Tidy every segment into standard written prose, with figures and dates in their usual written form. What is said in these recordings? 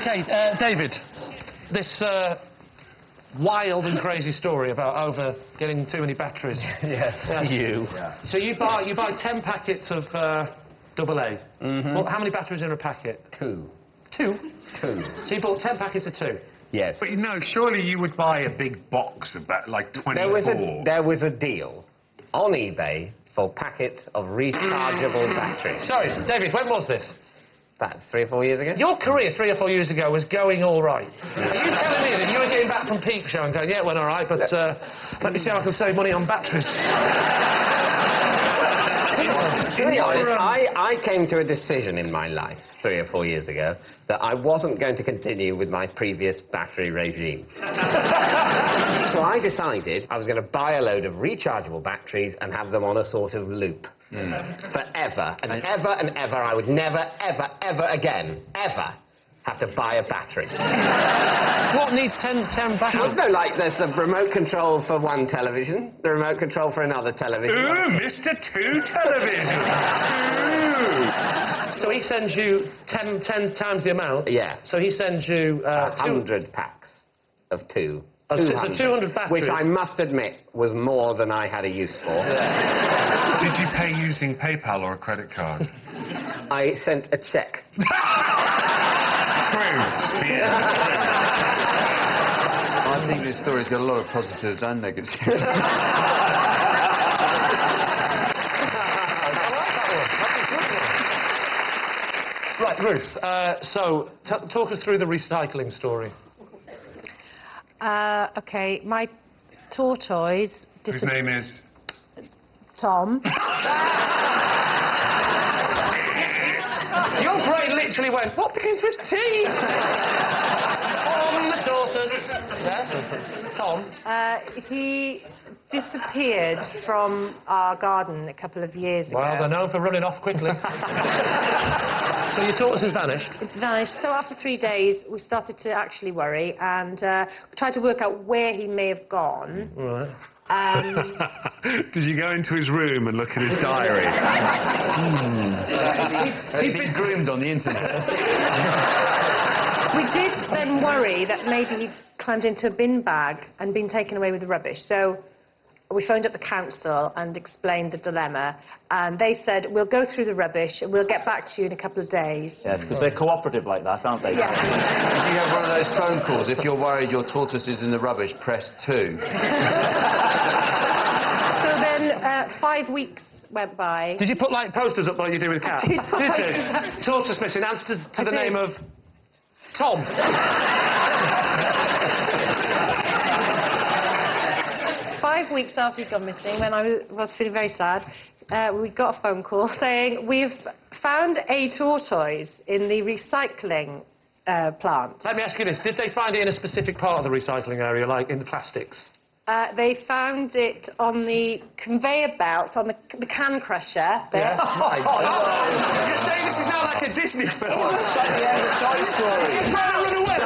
OK, David, this wild and crazy story about getting too many batteries. Yes. You. Yeah. So you buy 10 packets of AA. Mm-hmm. Well, how many batteries are in a packet? 2. 2? 2. So you bought 10 packets of 2? Yes. But, you know, surely you would buy a big box of like 24. There was a deal on eBay for packets of rechargeable batteries. Sorry, David, when was this? About 3 or 4 years ago. Your career 3 or 4 years ago was going all right. Are you telling me that you were getting back from Peep Show and going, yeah, it went all right, but let me see how I can save money on batteries? To be honest, I came to a decision in my life 3 or 4 years ago that I wasn't going to continue with my previous battery regime. So I decided I was going to buy a load of rechargeable batteries and have them on a sort of loop. Forever and ever and ever. I would never, ever, ever again, ever have to buy a battery. What needs 10 batteries? No, like there's the remote control for one television, the remote control for another television. Ooh, Mr. 2 television! Ooh. So he sends you 10 times the amount? Yeah. So he sends you... 100 packs of 2. Oh, 200 batteries? Which I must admit was more than I had a use for. Yeah. Did you pay using PayPal or a credit card? I sent a cheque. I think this story's got a lot of positives and negatives. Right, Ruth, so talk us through the recycling story. OK, my tortoise... Whose name is? Tom. Your brain literally went, what begins with T? Tom the tortoise. Yes, Tom. He disappeared from our garden a couple of years ago. Well, they're known for running off quickly. So your tortoise has vanished? It vanished. So after 3 days, we started to actually worry and tried to work out where he may have gone. Right. Did you go into his room and look at his diary? He's been groomed on the internet. We did then worry that maybe he'd climbed into a bin bag and been taken away with the rubbish. So we phoned up the council and explained the dilemma, and they said, we'll go through the rubbish and we'll get back to you in a couple of days. Yes, because they're cooperative like that, aren't they? Yeah. Did you have one of those phone calls? If you're worried your tortoise is in the rubbish, press 2. So then 5 weeks went by. Did you put, like, posters up like you do with cats? Did you? Tortoise missing, answer to the name of... Tom. 5 weeks after he'd gone missing, when I was feeling very sad, we got a phone call saying, we've found a tortoise in the recycling plant. Let me ask you this, did they find it in a specific part of the recycling area, like in the plastics? They found it on the conveyor belt, on the can crusher. Yeah. You're saying this is now like a Disney film? It's like the end of Toy Story. You're trying to run away,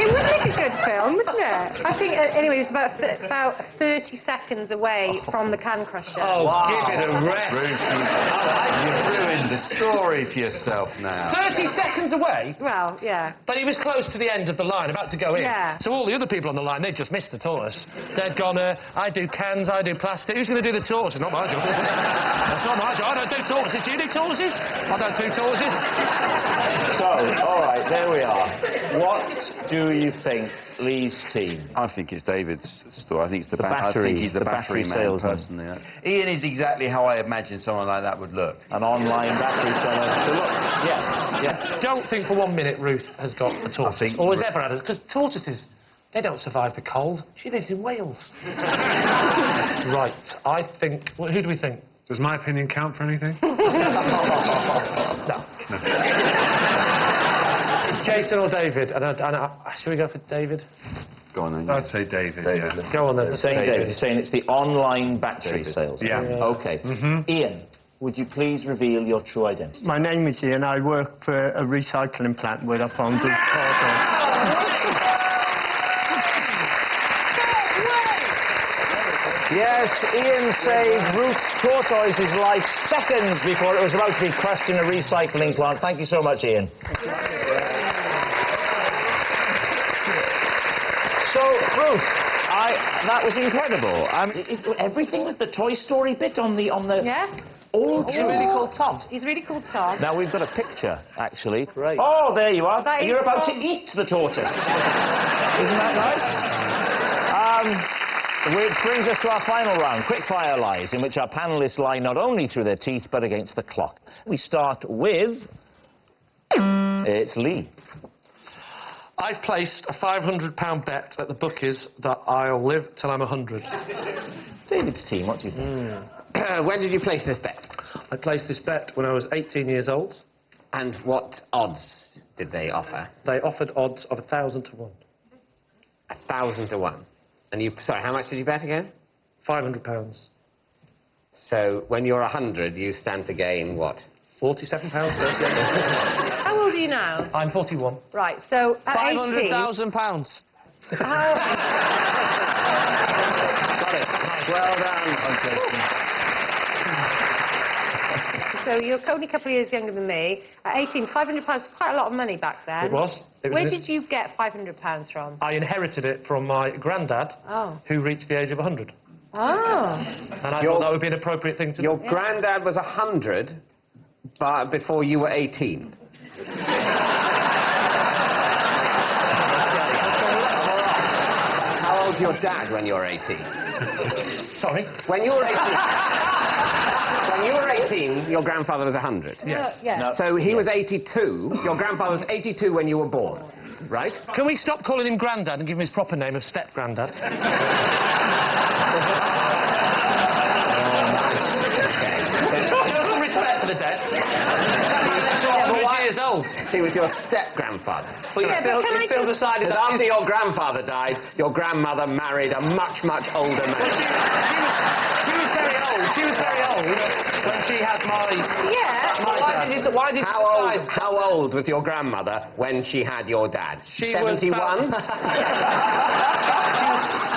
It would make a good film, wouldn't it? I think, anyway, it was about 30 seconds away from the can crusher. Oh, wow. Give it a rest. You've ruined the story for yourself now. 30 seconds away? Well, yeah. But he was close to the end of the line, about to go in. Yeah. So all the other people on the line, they just missed the tortoise. They'd gone, I do cans, I do plastic. Who's going to do the tortoise? Not my job. That's not my job. I don't do tortoises. Do you do tortoises? I don't do tortoises. So, all right, there we are. What do you think Lee's team? I think it's David's story. I think it's the battery. I think he's the battery man, salesman. personally. Ian is exactly how I imagine someone like that would look. An online battery seller. So look, yes, yes. Don't think for 1 minute Ruth has got a tortoise, or has ever had it, because tortoises, they don't survive the cold. She lives in Wales. Right, I think... Well, who do we think? Does my opinion count for anything? No. Jason or David? Should we go for David? Go on then. I'd say David, yeah. Go on then. You're saying David. You're saying it's the online battery sales. Yeah. OK. Ian, would you please reveal your true identity? My name is Ian. I work for a recycling plant where I found the tortoise. Yes, Ian saved Ruth's tortoise's life seconds before it was about to be crushed in a recycling plant. Thank you so much, Ian. So, Ruth, that was incredible. Everything with the Toy Story bit on the... Yeah. All He's really called Tom. He's really called Tom. Now, we've got a picture, actually. Great. Oh, there you are. That is You're about Tom. to eat the tortoise. Isn't that nice? Which brings us to our final round, quick-fire lies, in which our panellists lie not only through their teeth, but against the clock. We start with... It's Lee. I've placed a £500 bet at the bookies that I'll live till I'm 100. David's team, what do you think? When did you place this bet? I placed this bet when I was 18 years old. And what odds did they offer? They offered odds of 1,000 to 1. 1,000 to 1. And you... Sorry, how much did you bet again? £500. So, when you're 100, you stand to gain what? £47. How old are you now? I'm 41. Right, so at 18... £500,000. How... Got it. Well done. So you're only a couple of years younger than me. At 18, £500 was quite a lot of money back then. It was. Where did you get £500 from? I inherited it from my granddad, who reached the age of 100. Oh. And I thought that would be an appropriate thing to do. Your granddad was 100 before you were 18. How old's your dad when you're 18? Sorry? When you were 18... When you were 18, your grandfather was 100. Yes. Yeah. So he was 82. Your grandfather was 82 when you were born, right? Can we stop calling him Grandad and give him his proper name of Step-Grandad? Okay. Show some respect for the dead. He's 100 years old. He was your step-grandfather. But you still decided that after your grandfather died, your grandmother married a much, much older man. She was very old. She was very old when she had my... Yeah. Why did you decide? How old was your grandmother when she had your dad? She 71?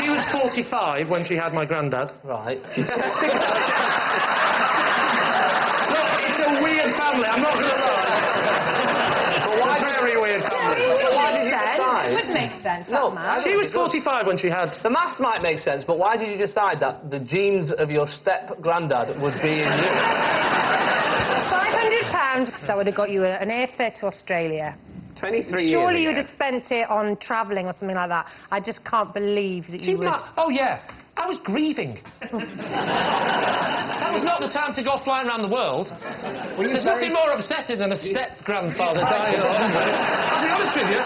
She was 45 when she had my granddad. Right. Look, it's a weird family, I'm not going to lie. But very weird family. Why did you decide? It would make sense, that math. She was 45 when she had... The maths might make sense, but why did you decide that the genes of your step-granddad would be in you? £500, that would have got you an airfare to Australia. 23 years Surely you ago. would have spent it on travelling or something like that. I just can't believe that you would... Oh, yeah. I was grieving. That was not the time to go flying around the world. There's nothing more upsetting than a step-grandfather dying at 100. I'll be honest with you,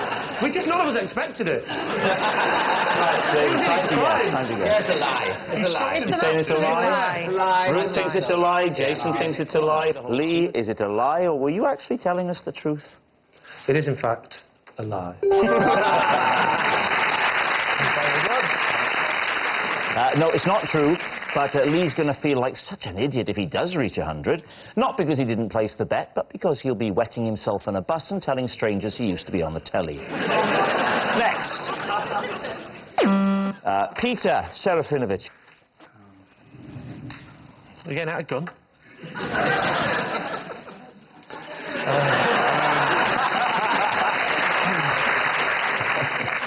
none of us expected it. Yeah, it's a lie. It's a lie. It's saying it's a lie? lie. Ruth thinks it's a lie. Jason thinks it's a lie. Lee, is it a lie, or were you actually telling us the truth? It is, in fact, a lie. No, it's not true, but Lee's going to feel like such an idiot if he does reach 100. Not because he didn't place the bet, but because he'll be wetting himself on a bus and telling strangers he used to be on the telly. Next. Peter Serafinovich. We're getting out of gun.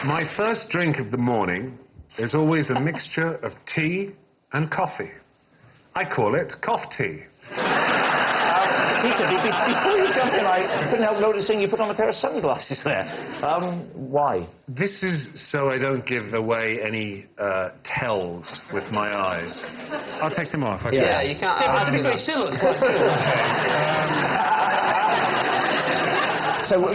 My first drink of the morning is always a mixture of tea and coffee. I call it cough tea. Peter, before you jump in, I couldn't help noticing you put on a pair of sunglasses there. Why? This is so I don't give away any tells with my eyes. I'll take them off. Okay. Yeah, you can't... But to be fair, it still looks quite good. So,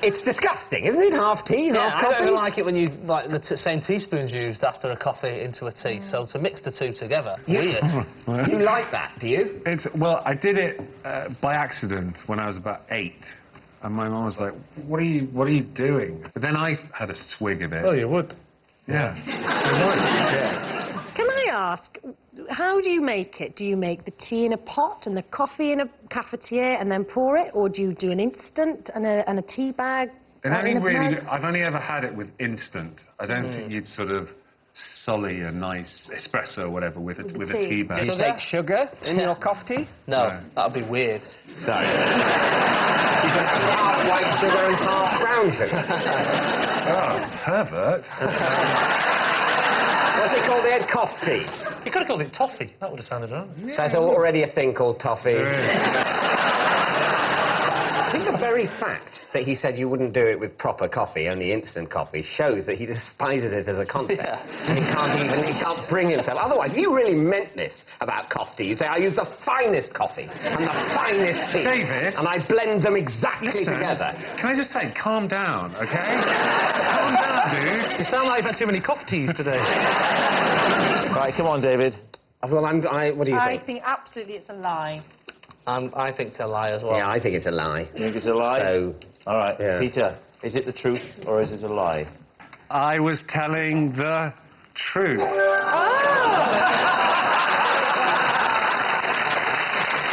it's disgusting, isn't it? Half tea, half I coffee? don't like it when you, like, the same teaspoon's used after a coffee into a tea. So to mix the two together, weird. You like that, do you? Well, I did it by accident when I was about 8. And my mum was like, what are you doing? But then I had a swig of it. Oh, you would. Yeah. Can I ask, how do you make it? Do you make the tea in a pot and the coffee in a cafetiere and then pour it? Or do you do an instant and a tea bag? I've only ever had it with instant. I don't think you'd sort of sully a nice espresso or whatever with a tea bag. Do you take sugar in your coffee? No, that'd be weird. Sorry. You can have half white sugar and half brown sugar. Oh, pervert. What's it called? They had coffee. You could have called it toffee. That would have sounded right. There's already a thing called toffee. I think the very fact that he said you wouldn't do it with proper coffee, only instant coffee, shows that he despises it as a concept. And he can't bring himself. Otherwise, if you really meant this about coffee, you'd say, I use the finest coffee and the finest tea. David. And I blend them exactly together. Can I just say, calm down, okay? Calm down, dude. You sound like you've had too many coffee teas today. Right, come on, David. Well, what do you think? I think absolutely it's a lie. I think a lie as well. Yeah, I think it's a lie. You think it's a lie? So, all right, yeah. Peter, is it the truth or is it a lie? I was telling the truth.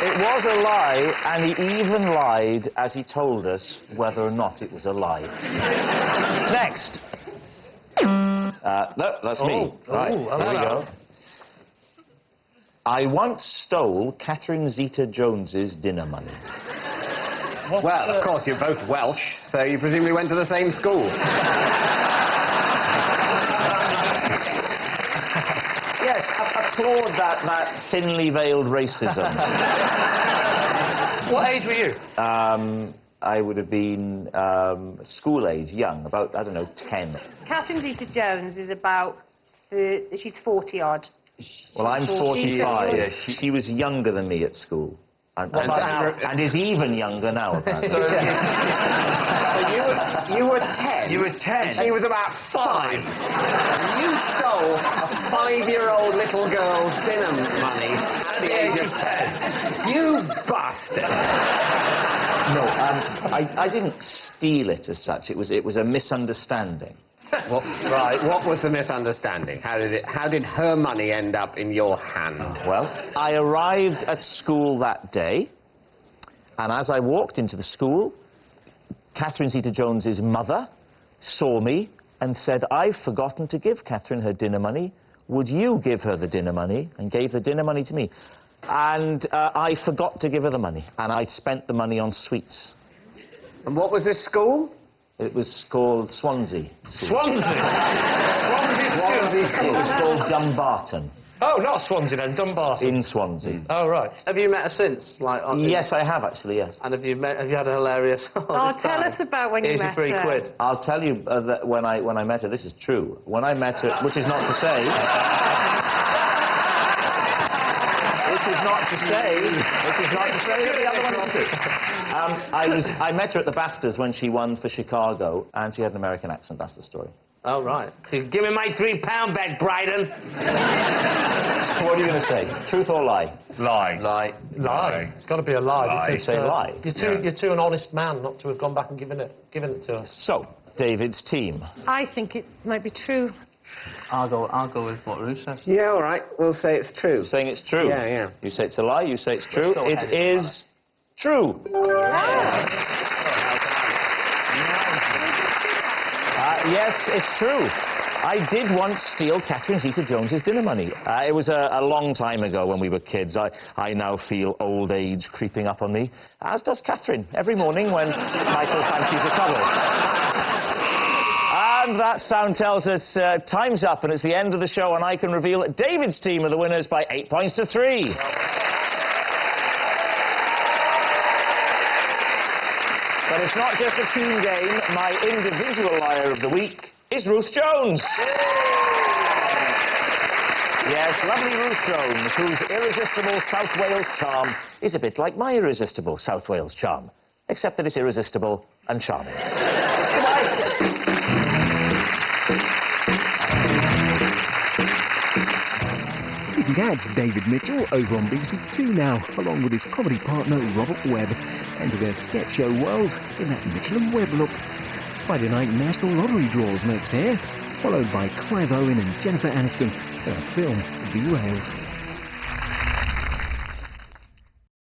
It was a lie, and he even lied as he told us whether or not it was a lie. Next. No, that's me. Right, there we go. I once stole Catherine Zeta-Jones's dinner money. Well, of course, you're both Welsh, so you presumably went to the same school. Yes, applaud that thinly veiled racism. What age were you? I would have been school age, young, about, I don't know, 10. Catherine Zeta-Jones is about... she's 40-odd. Well, I'm 45. Yeah, she was younger than me at school. And is even younger now, apparently. So you were 10? You were 10. She was about 5. You stole a 5-year-old little girl's dinner money at the age of 10. You bastard. No, I didn't steal it as such. It was a misunderstanding. Right, what was the misunderstanding? How did her money end up in your hand? Well, I arrived at school that day, and as I walked into the school, Catherine Zeta-Jones's mother saw me and said, I've forgotten to give Catherine her dinner money. Would you give her the dinner money? And gave the dinner money to me. And I forgot to give her the money, and I spent the money on sweets. And what was this school? It was called Swansea. Swansea? Swansea It was called Dumbarton. Oh, not Swansea then, Dumbarton. In Swansea. Oh, right. Have you met her since? Yes, I have actually, yes. And have you had a hilarious... Oh, tell us about when you met her. Here's your £3. I'll tell you that when I met her, this is true. When I met her, which is not to say... Which is not to say that the other one is true. I met her at the BAFTAs when she won for Chicago, and she had an American accent. That's the story. Oh, right. Give me my £3 back, Bryden. So what are you going to say? Truth or lie? Lie. Lie. Lie. It's got to be a lie. Lie. Because, Say lie. You're too an honest man not to have gone back and given it to us. So, David's team. I think it might be true. I'll go with what Ruth says. Yeah, all right. We'll say it's true. You're saying it's true? Yeah, yeah. You say it's a lie, you say it's true. So It is true. Yes, it's true. I did once steal Catherine Zeta-Jones's dinner money. It was a long time ago when we were kids. I now feel old age creeping up on me, as does Catherine, every morning when Michael fancies a cuddle. And that sound tells us time's up, and it's the end of the show, and I can reveal that David's team are the winners by 8 points to 3. But it's not just a team game. My individual liar of the week is Ruth Jones. Yes, lovely Ruth Jones, whose irresistible South Wales charm is a bit like my irresistible South Wales charm, except that it's irresistible and charming. Goodbye. That's David Mitchell over on BBC Two now, along with his comedy partner Robert Webb, enter their sketch show world in that Mitchell and Webb look. Friday night National Lottery draws next here, followed by Clive Owen and Jennifer Aniston in a film, The Rails.